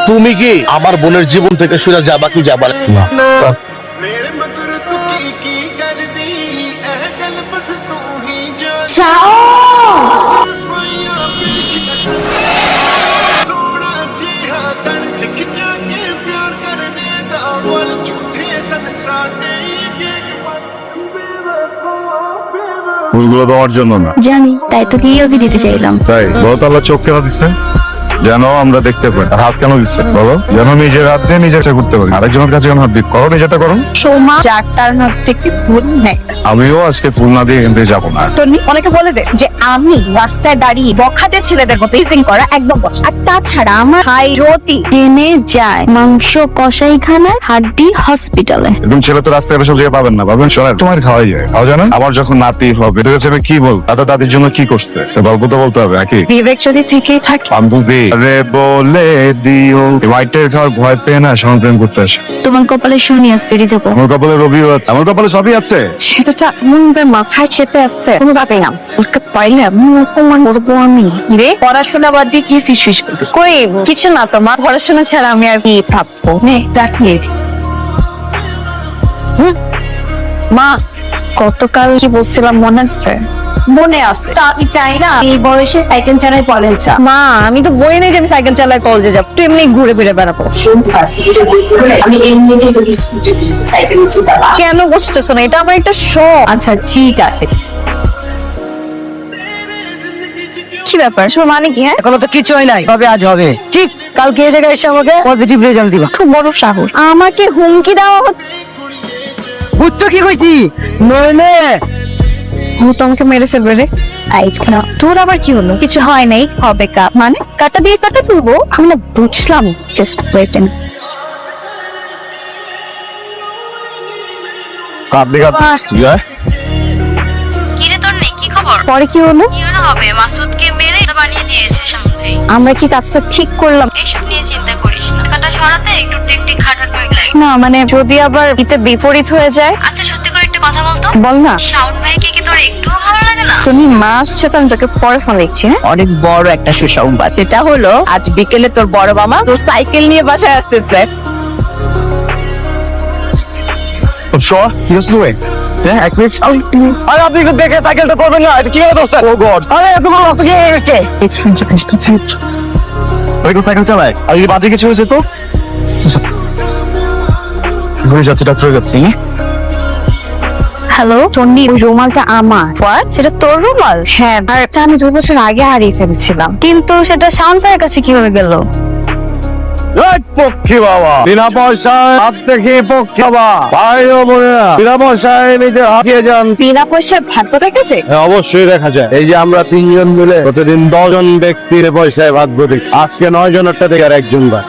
তুমি কি আমার বোনের জীবন থেকে সরে যাবা কি যাবা না? ফুলগুলো তোমার জন্য না, জানি, তাই তো গিয়ে দিতে চাইলাম। তাই বলো তো আল্লাহ চোখ কেন দিচ্ছে? যেন আমরা দেখতে পাই। আর হাত কেন দিচ্ছে বলো? যেন নিজের হাত দিয়ে নিজের করতে পারি। আরেকজনের কাছে কেন হাত দিতে? করো, নিজেরটা করো। সোমা যার তার হাত থেকে ফুল নেয়। আমিও আজকে ফুল না দিয়ে এখান থেকে যাবো না। তনি অনেকে বলে দে যে আমি রাস্তায় দাঁড়িয়ে বখাটে ছেলেদের মতো ইজিং করা একদম বস। আর তাছাড়া আমার ভাই জ্যোতি ট্রেনে যায় মাংস কসাইখানায়, হাড্ডি হসপিটালে। এরকম ছেলে তো রাস্তায় সব জায়গায় পাবেন না। পাবেন শোনেন, তোমার খাওয়াই যায়, খাওয়া যায় না? আমার যখন নাতি হবে ঠিক আছে, আমি কি বল দাদা দাদির জন্য কি করছে গল্প তো বলতে হবে নাকি? বিবেক যদি থেকেই থাকে। বান্ধবী আরে বলে দিও, হোয়াইটের খাওয়ার ভয় পেয়ে না সামনে প্রেম করতে আসে। তোমার কপালে শনি আছে ঋতু। আমার কপালে রবিও আছে, আমার কপালে সবই আছে। সেটা মনটা মাথায় চেপে আসছে কোনো ভাবে না। ওকে পাইলে আমি তোমার বলবো আমি রে পড়াশোনা বাদ দিয়ে কি ফিস করতে কই কিছু না। তোমার পড়াশোনা ছাড়া আমি আর কি ভাববো? নে রাখি। মা গতকাল কি বলছিলাম মনে আছে? মনে আছে। আমি চাই না এই বয়সে সাইকেল চালায় কলেজ যা। মা আমি তো বই নেই যে আমি সাইকেল চালায় কলেজে যাবো, তুই এমনি ঘুরে ফিরে বেড়াবো। আমি এমনিতেই তোকে স্কুটি সাইকেল চালাবো। কেন বসতেছো না? এটা আমার একটা শখ। আচ্ছা ঠিক আছে, কি ব্যাপার? সব মানে কি? হ্যাঁ এখনো তো কিছু হয় নাই, তবে আজ হবে। ঠিক কালকে এই জায়গায় এসে আমাকে পজিটিভ রেজাল্ট দিবা। খুব বড় সাহস, আমাকে হুমকি দেওয়া হচ্ছে। বুঝছো কি কইছি? নইলে ও তো আমাকে মেরে ফেলবে রে। তোর আবার কি হলো? কিছু হয় নাই, হবে কা মানে কাটা দিয়ে কাটা তুলবো? আমি না বুঝলাম। Just waiting. কাঁদলে কিরে তোর নেই কি খবর? পরে কি হলো? কি আর হবে, মাসুদকে মেরে বানিয়ে দিয়েছে শাওন ভাই। আমরা কি কাজটা ঠিক করলাম? এসব নিয়ে চিন্তা করিস না, টাকাটা সরাতে একটু টেকটিক খাটানোই লাগে। না মানে যদি আবার এতে বিপরীত হয়ে যায়? আচ্ছা সত্যি করে একটা কথা বলতো, বল না। শাওন ভাইকে কি তোর একটুও ভালো লাগে না? তুমি মা আসছে তো আমি তোকে পরে ফোন লিখছি। হ্যাঁ অনেক বড় একটা সুসংবাদ। সেটা হলো আজ বিকেলে তোর বড় মামা তোর সাইকেল নিয়ে বাসায় আসতেছে। কি হচ্ছে তুই? হ্যাঁ এক মিনিট। আরে আপনি একটু দেখে সাইকেলটা করবেন না? এটা কি করে দোস্ত? ও গড, আরে এত বড় রক্ত কি হয়ে গেছে? সাইকেল চালায় আর যদি বাজে কিছু হয়েছে তো ঘুরে যাচ্ছে ডাক্তারের কাছে। হ্যালো টনি, ওই রুমালটা আমার। সেটা তোর রুমাল? হ্যাঁ, আর এটা আমি 2 বছর আগে হারিয়ে ফেলেছিলাম। কিন্তু সেটা শাওন ভাইয়ের কাছে কিভাবে গেল? পক্ষী বাবা বিনা পয়সায় হাত দেখে পক্ষী বাবা ভাই ও বোনেরা, বিনা পয়সায় নিজের হাত দিয়ে যান। বিনা পয়সায় ভাত দেখেছে? হ্যাঁ, অবশ্যই দেখা যায়। এই যে আমরা 3 জন মিলে প্রতিদিন 10 জন ব্যক্তির পয়সায় ভাত দিই। আজকে 9 জনেরটা দেখে আর 1 জন ভাই।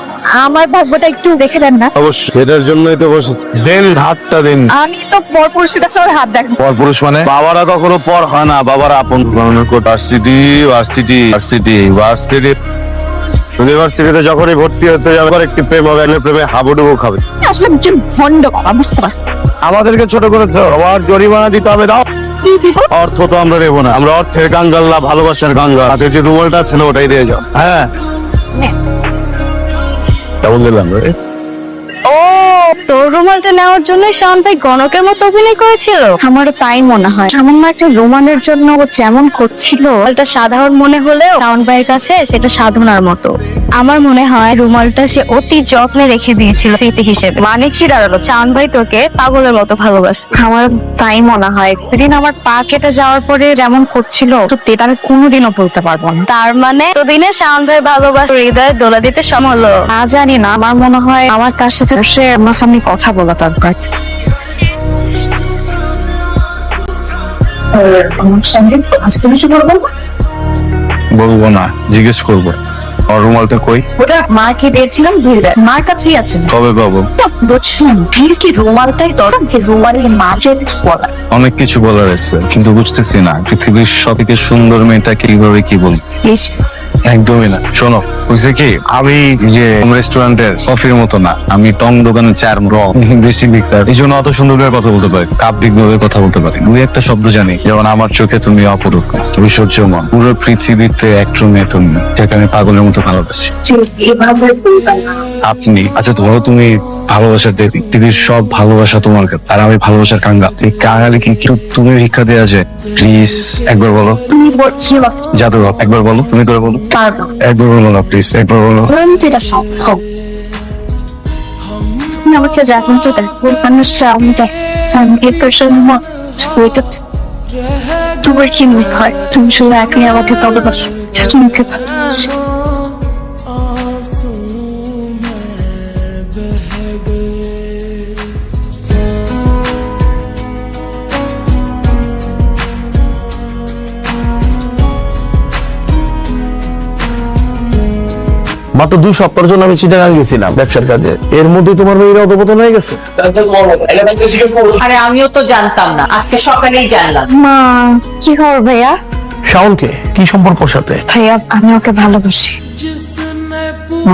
আমার ভাগ্যটা একটু দেখে দেন না। অবশ্যই, সেটার জন্যই তো বসেছি। দেন হাতটা দিন। আমি তো পরপুরুষের কাছে ওর হাত দেখবো। পরপুরুষ মানে বাবারা কখনো পর হয় না, বাবারা আপন। ভার্সিটি ভার্সিটি ভার্সিটি ভার্সিটি ইউনিভার্সিটিতে যখনই ভর্তি হতে যাবে আবার একটি প্রেম হবে, প্রেমে হাবুডুবু খাবে। আসলে যে ভন্ড বাবা, বুঝতে পারছি। আমাদেরকে ছোট করেছ, আবার জরিমানা দিতে হবে। দাও অর্থ তো আমরা নেবো না, আমরা অর্থের কাঙ্গাল না, ভালোবাসার কাঙ্গাল। হাতের যে রুমালটা ছিল ওটাই দিয়ে যাও। হ্যাঁ কেমন দিলাম রে? ও তোর রুমালটা নেওয়ার জন্য শাওন ভাই গণকের মতো অভিনয় করেছিল? আমারও তাই মনে হয়। সামান্য একটা রুমালের জন্য ও যেমন করছিল, এটা সাধারণ মনে হলেও শাওন ভাইয়ের কাছে সেটা সাধনার মতো। আমার মনে হয় রুমালটা সে অতি যত্নে রেখে দিয়েছিল স্মৃতি হিসেবে। মানে কি দাঁড়ালো, শাওন ভাই তোকে পাগলের মতো ভালোবাসে। আমার তাই মনে হয়। সেদিন আমার পা কেটে যাওয়ার পরে যেমন করছিল, সত্যি এটা আমি কোনোদিনও বলতে পারবো না। তার মানে তোদিনে শাওন ভাই ভালোবাসা হৃদয়ে দোলা দিতে সম হলো। জানি না, আমার মনে হয় আমার তার সাথে বসে আমার সামনে কথা বলা দরকার। আমার সঙ্গে আজকে কিছু বলবো? বলবো না, জিজ্ঞেস করবো আর রুমালটা কই? ওটা মাকে দিয়েছিলাম, ধুয়ে দেয়। মার কাছেই আছে। কবে পাবো? বুঝছেন কি রুমালটাই দরকার, কি রুমালের মাকে কিছু বলার। অনেক কিছু বলার আছে কিন্তু বুঝতেছি না পৃথিবীর সবথেকে সুন্দর মেয়েটা কিভাবে কি বলবো। একদমই না। শোনো, বুঝছে কি, আমি যে রেস্টুরেন্টের কফির মতো না, আমি টং দোকানের চার বেশি লিখতে, এই জন্য অত সুন্দর করে কথা বলতে পারি, কাব্যিক ভাবে কথা বলতে পারি। দুই একটা শব্দ জানি, যেমন আমার চোখে তুমি অপরূপ, তুমি সূর্যমন, পুরো পৃথিবীতে এক রুমে তুমি, যাকে আমি পাগলের মতো ভালোবাসি। আপনি আচ্ছা, তুমি ভালোবাসার দেবী, পৃথিবীর সব ভালোবাসা তোমার কাছে, আর আমি ভালোবাসার কাঙ্গাল। এই কাঙ্গালে কি তুমি ভিক্ষা দেওয়া যায়? প্লিজ একবার বলো। তুমি বলছি জাদু একবার বলো, তুমি করে বলো, পারবো একবার বলো না প্লিজ, একবার বলো। এটা সম্ভব। তুমি আমাকে জানো তো দেখো মানুষরা আমি এর জন্য তোমার কি মনে হয় তুমি শুধু একই আমাকে ভালোবাসো? তোমাকে ভালোবাসি। মাত্র 2 সপ্তাহের জন্য আমি চিটাগাং গেছিলাম ব্যবসার কাজে, এর মধ্যে তোমার মেয়ের অধপতন হয়ে গেছে। আরে আমিও তো জানতাম না, আজকে সকালেই জানলাম। মা কি খবর ভাইয়া? শাওনকে কি সম্পর্ক ওর সাথে? ভাইয়া আমি ওকে ভালোবাসি।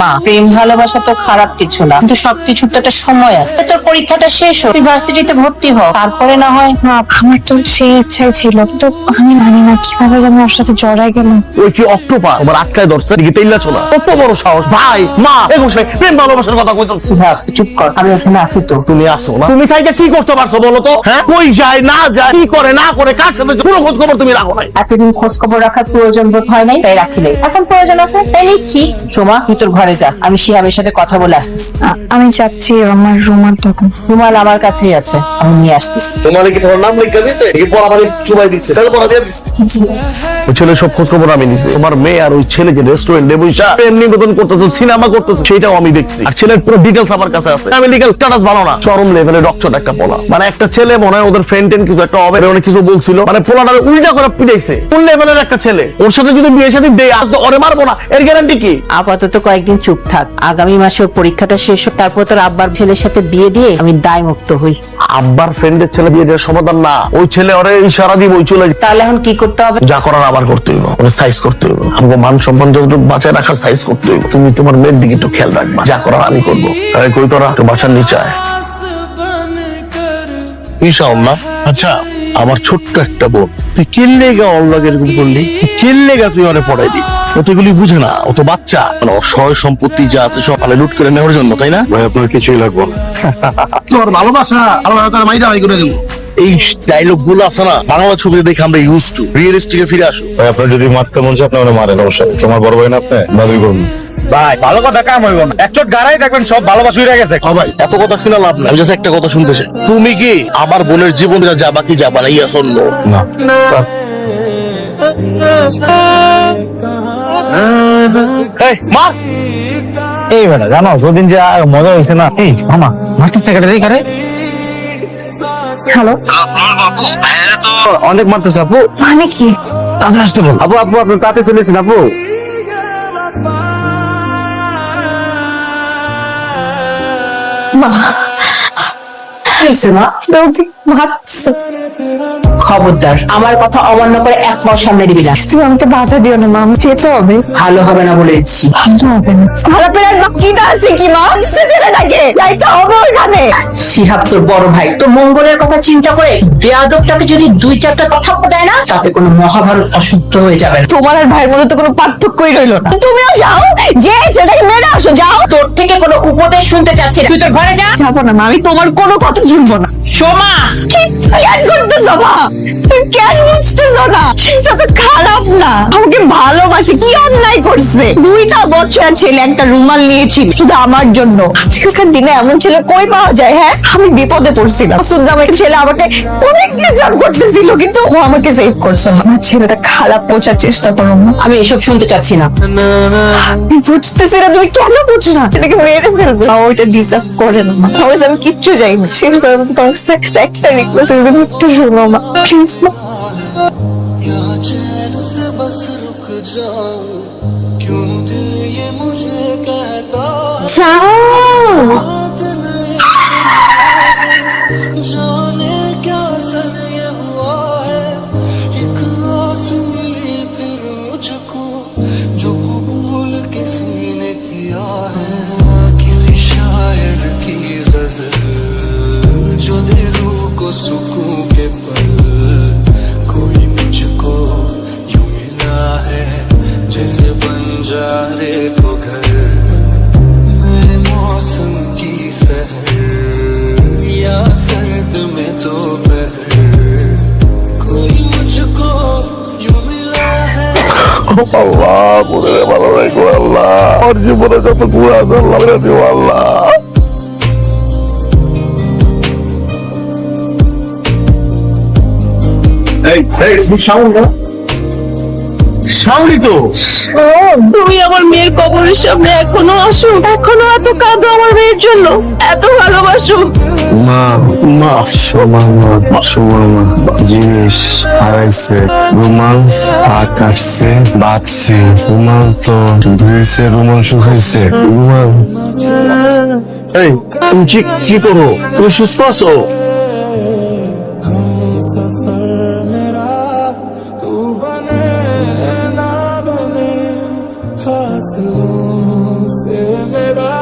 মা, প্রেম ভালোবাসা তো খারাপ কিছু না, কিন্তু সবকিছুর তো একটা সময় আছে। তোর পরীক্ষাটা শেষ হোক, তুই ভার্সিটিতে ভর্তি হ, তারপরে না হয়। মা আমার তো সেই ইচ্ছাই ছিল, কিন্তু আমি জানি না কিভাবে আমি ওর সাথে জড়াই গেলাম। ওই কি অক্টোপাস তোমার আটকায় ধরছে দিকে তেইলা চলা? কত বড় সাহস ভাই! মা একুশে প্রেম ভালোবাসার কথা কইতাছি। চুপ কর, আমি এখানে আছি তো। তুমি আসো না, তুমি থাইকা কি করতে পারছো বলো তো? হ্যাঁ, কই যায় না যায়, কি করে না করে, কার সাথে কোনো খোঁজ খবর তুমি রাখো নাই। এতদিন খোঁজ খবর রাখার প্রয়োজন বোধ হয় নাই, তাই রাখি নাই। এখন প্রয়োজন আছে তাই নিচ্ছি। সোমা, তুই তোর ঘরে যা, আমি শিহাবের সাথে কথা বলে আসতেছি। আমি চাচ্ছি আমার রুমাল তখন। রুমাল আমার কাছেই আছে, আমি নিয়ে আসতেছি। তোমার কি তোমার নাম লিখে দিয়েছে? কি পড়া মানে চুবাই দিচ্ছে? তাহলে পড়া দিয়ে দিচ্ছে। ওই ছেলে সব খোঁজ খবর আমি নিছি। তোমার মেয়ে আর ওই ছেলে যে রেস্টুরেন্টে বসে প্রেম নিবেদন করতেছে, সিনেমা করতেছে, সেটাও আমি দেখছি। আর ছেলের পুরো ডিটেলস আমার কাছে আছে। আমি লিগ্যাল স্ট্যাটাস ভালো না, চরম লেভেলের ডক্টর একটা বলা। মানে একটা ছেলে মনে হয় ওদের ফ্রেন্ড কিছু একটা হবে, অনেক কিছু বলছিল, মানে পোলাটার উল্টা করে পিটাইছে। কোন লেভেলের একটা ছেলে? ওর সাথে যদি বিয়ে শাদী দেয়, আজ তো ওরে মারবো না, এর গ্যারান্টি কি? আপাতত কয়েকদিন চুপ থাক, আগামী মাসে ওর পরীক্ষাটা শেষ হোক, তারপর তোর আব্বার ছেলের সাথে বিয়ে দিয়ে আমি দায় মুক্ত হই। আব্বার ফ্রেন্ডের ছেলে বিয়ে দেওয়ার সমাধান না, ওই ছেলে ওরে ইশারা দিব ওই চলে। তাহলে এখন কি করতে হবে? যা করার আবার করতে হইব, ওরে সাইজ করতে হইব, আমাকে মান সম্মান যতটুকু বাঁচায় রাখার সাইজ করতে হইব। তুমি তোমার মেয়ের দিকে একটু খেয়াল রাখবা, যা করার আমি করবো। আরে কই তোরা একটু বাসার নিচে আয়। ঈশাও না, আচ্ছা আমার ছোট্ট একটা বোন, তুই কিনলে গা অল্লাগ এরকম করলি? তুই কিনলে গা তুই অনেক পড়াইলি? ও তো এগুলি বুঝে না, ও তো বাচ্চা। মানে ওর সয় সম্পত্তি যা আছে সব আলে লুট করে নেওয়ার জন্য, তাই না? ভাই আপনার কিছুই লাগবে না। তোর ভালোবাসা আল্লাহ তাআলা মাইরা বাই করে দেব। এই ডায়লগ গুলো আছে না, বাংলা ছবিতে দেখে আমরা ইউজ টু। রিয়েলিস্টিকে ফিরে আসো। ভাই আপনার যদি মারতে মন চায় আপনি আমাকে মারেন, অবশ্যই। তোমার বড় ভাই না আপনি, বাদুই করুন। ভাই ভালো কথা কাম হইব না, একচোট গাড়াই দেখবেন সব ভালোবাসা হয়ে গেছে। ও ভাই এত কথা শুনে লাভ নাই, আমি জাস্ট একটা কথা শুনতে চাই। তুমি কি আমার বোনের জীবনটা যাবা কি যাবা না, ইয়া শোনো না। এই মা, এই বেটা জানো যদিন যে মজা হয়েছে না। এই মামা মারতেছে সেক্রেটারি কারে? হ্যালো, অনেক মারতেছে আপু। মানে কি? তাতে আসতে বল। আপু আপু আপনি তাতে চলেছেন আপু। খবরদার, আমার কথা অমান্য করে এক পাও সামনে দিবি না। তুমি আমাকে বাধা দিও না মা, যেতে হবে। ভালো হবে না বলে দিচ্ছি। ভালো হবে না। খারাপের আর বাকিটা আছে কি মা? ছেলেটাকে যাইতে হবে ওইখানে। শিহাব তোর বড় ভাই, তোর মঙ্গলের কথা চিন্তা করে বেয়াদবটাকে যদি 2-4টা কথা দেয় না, তাতে কোনো মহাভারত অশুদ্ধ হয়ে যাবে না। তোমার আর ভাইয়ের মধ্যে তো কোনো পার্থক্যই রইলো না। তুমিও যাও, যে ছেলেটাকে মেরে আসো, যাও। তোর থেকে কোনো উপদেশ শুনতে চাচ্ছি না, তুই তোর ঘরে যা। যাবো না মা, আমি তোমার কোনো কথা শুনবো না। সোমা, কি কেন করতেছো মা? তুমি কেন বুঝতেছো না? সেটা তো খারাপ না, আমাকে ভালোবাসে, কি অন্যায় করছে? 2টা বছর ছেলে একটা রুমাল নিয়েছিল শুধু আমার জন্য। আজকালকার দিনে এমন ছেলে কই পাওয়া যায়? হ্যাঁ, আমি বিপদে পড়ছিলাম, সুদ্দামের ছেলে আমাকে অনেক ডিস্টার্ব করতেছিল, কিন্তু ও আমাকে সেভ করছে। আমার ছেলেটা খারাপ বোঝার চেষ্টা করো না। আমি এসব শুনতে চাচ্ছি না। আমি বুঝতেছি না তুমি কেন বুঝছো না? ছেলেকে মেরে ফেলবে, ওইটা ডিজার্ভ করে না। আমি কিচ্ছু চাইনি, শেষবার তোমার একটা রিকোয়েস্ট, তুমি একটু শোনো মা, প্লিজ মা। यहाँ चैन से बस रुक जाऊं, क्यों दिल ये मुझे कहता बात नहीं जाने क्या सर ये हुआ है, एक आस मिली फिर मुझको जो गजल जो दिलों को सुकून के पल कोई मुझको यूं मिला है जैसे बंजारे को घर नए मौसम की सहर या सर्द में दोपहर कोई मुझको यूं मिला है আল্লাহ করে ভালো রাখো আল্লাহ আমার জীবনে যত গুণা আছে আল্লাহ করে দিও আল্লাহ শাওনি তো তুমি আমার মেয়ের কবরের সামনে এখনো আসো, এখনো এত কাঁদো আমার মেয়ের জন্য, এত ভালোবাসো। মা মা সোমা জিনিস হারাইছে, রুমাল পা কাটছে, বাঁধছে, রুমাল তো ধুয়েছে, রুমাল শুকাইছে, রুমাল। এই তুমি কি করো? তুমি সুস্থ আছো? सफर मेरा तू बने ना बने फासलों से मेरा